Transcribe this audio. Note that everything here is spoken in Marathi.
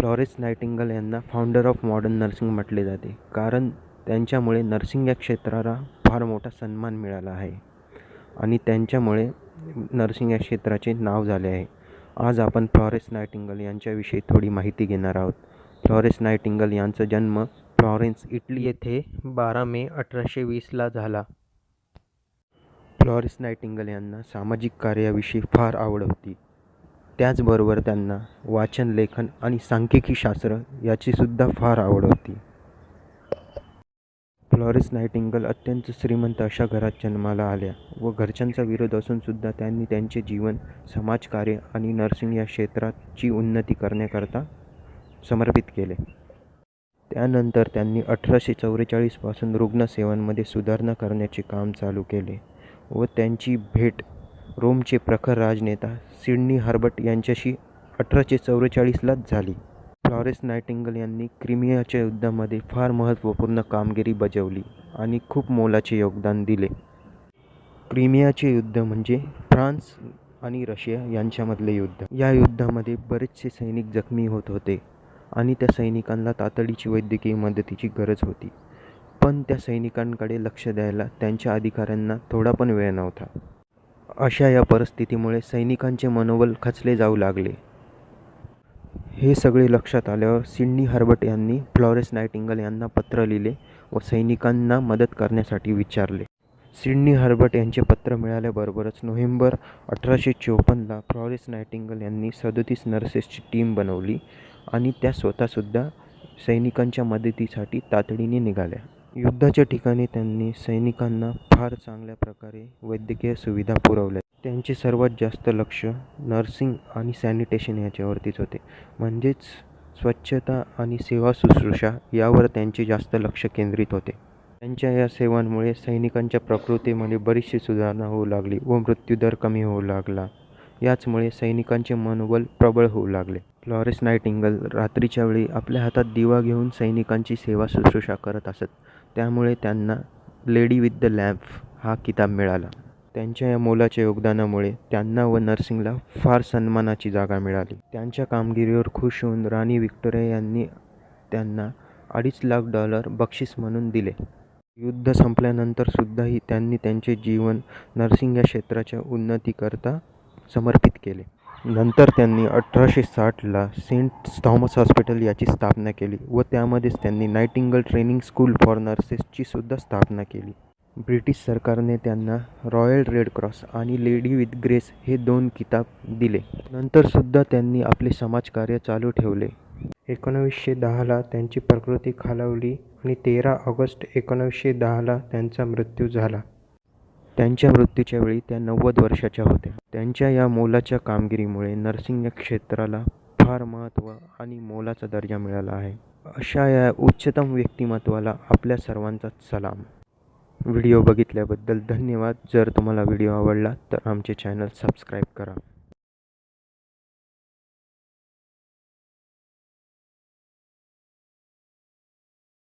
फ्लॉरेन्स नायटिंगल यांना फाउंडर ऑफ मॉडर्न नर्सिंग म्हटले जाते, कारण त्यांच्यामुळे नर्सिंग या क्षेत्राला फार मोठा सन्मान मिळाला आहे आणि त्यांच्यामुळे नर्सिंग या क्षेत्राचे नाव झाले आहे. आज आपण फ्लॉरेन्स नायटिंगल यांच्याविषयी थोडी माहिती घेणार आहोत. फ्लॉरेन्स नायटिंगल यांचा जन्म फ्लॉरेन्स, इटली येथे 12 मे 1820ला झाला. फ्लॉरेन्स नायटिंगल यांना सामाजिक कार्याविषयी फार आवड होती. त्याचबरोबर त्यांना वाचन, लेखन आणि सांख्यिकी शास्त्र याचीसुद्धा फार आवड होती. फ्लॉरेन्स नायटिंगल अत्यंत श्रीमंत अशा घरात जन्माला आल्या व घरच्यांचा विरोध असूनसुद्धा त्यांनी त्यांचे जीवन समाजकार्य आणि नर्सिंग या क्षेत्राची उन्नती करण्याकरता समर्पित केले. त्यानंतर त्यांनी 1844 पासून रुग्णसेवांमध्ये सुधारणा करण्याचे काम चालू केले व त्यांची भेट रोमचे प्रखर राजनेता सिडनी हर्बर्ट यांच्याशी 1844लाच झाली. फ्लॉरेन्स नायटिंगल यांनी क्रिमियाच्या युद्धामध्ये फार महत्त्वपूर्ण कामगिरी बजावली आणि खूप मोलाचे योगदान दिले. क्रिमियाचे युद्ध म्हणजे फ्रान्स आणि रशिया यांच्यामधले युद्ध. या युद्धामध्ये बरेचसे सैनिक जखमी होत होते आणि त्या सैनिकांना तातडीची वैद्यकीय मदतीची गरज होती. पण त्या सैनिकांकडे लक्ष द्यायला त्यांच्या अधिकाऱ्यांना थोडा पण वेळ नव्हता. अशा या परिस्थितीमुळे सैनिकांचे मनोबल खचले जाऊ लागले. हे सगळे लक्षात आल्यावर सिडनी हर्बर्ट यांनी फ्लॉरेन्स नायटिंगल यांना पत्र लिहिले व सैनिकांना मदत करण्यासाठी विचारले. सिडनी हर्बर्ट यांचे पत्र मिळाल्याबरोबरच नोव्हेंबर 1854ला फ्लॉरेन्स नायटिंगल यांनी 37 नर्सेसची टीम बनवली आणि त्या स्वतःसुद्धा सैनिकांच्या मदतीसाठी तातडीने निघाल्या. युद्धाच्या ठिकाणी त्यांनी सैनिकांना फार चांगल्या प्रकारे वैद्यकीय सुविधा पुरवल्या. त्यांचे सर्वात जास्त लक्ष नर्सिंग आणि सॅनिटेशन याच्यावरतीच होते, म्हणजेच स्वच्छता आणि सेवा शुश्रूषा यावर त्यांचे जास्त लक्ष केंद्रित होते. त्यांच्या या सेवांमुळे सैनिकांच्या प्रकृतीमध्ये बरीचशी सुधारणा होऊ लागली व मृत्यूदर कमी होऊ लागला. याचमुळे सैनिकांचे मनोबल प्रबळ होऊ लागले. फ्लॉरेन्स नायटिंगल रात्रीच्या वेळी आपल्या हातात दिवा घेऊन सैनिकांची सेवा शुश्रूषा करत असत. त्यामुळे त्यांना लेडी विथ द लॅम्प हा किताब मिळाला. त्यांच्या या मोलाच्या योगदानामुळे त्यांना व नर्सिंगला फार सन्मानाची जागा मिळाली. त्यांच्या कामगिरीवर खुश होऊन राणी व्हिक्टोरिया यांनी त्यांना $2.5 लाख बक्षीस म्हणून दिले. युद्ध संपल्यानंतर सुद्धाही त्यांनी त्यांचे जीवन नर्सिंग या क्षेत्राच्या उन्नतीकरता समर्पित केले. नंतर त्यांनी 1860ला सेंट थॉमस हॉस्पिटल याची स्थापना केली व त्यामध्येच त्यांनी नायटिंगल ट्रेनिंग स्कूल फॉर नर्सेसची सुद्धा स्थापना केली. ब्रिटिश सरकारने त्यांना रॉयल रेड क्रॉस आणि लेडी विथ ग्रेस हे 2 किताब दिले. नंतरसुद्धा त्यांनी आपले समाजकार्य चालू ठेवले. 1910ला त्यांची प्रकृती खालावली आणि 13 ऑगस्ट 1910ला त्यांचा मृत्यू झाला. त्यांच्या मृत्यूच्या वेळी त्या 90 वर्षाच्या होत्या. त्यांच्या या मोलाच्या कामगिरीमुळे नर्सिंग या क्षेत्राला फार महत्त्व आणि मोलाचा दर्जा मिळाला आहे. अशा या उच्चतम व्यक्तिमत्वाला आपल्या सर्वांचा सलाम. व्हिडिओ बघितल्याबद्दल धन्यवाद. जर तुम्हाला व्हिडिओ आवडला तर आमचे चॅनल सबस्क्राईब करा.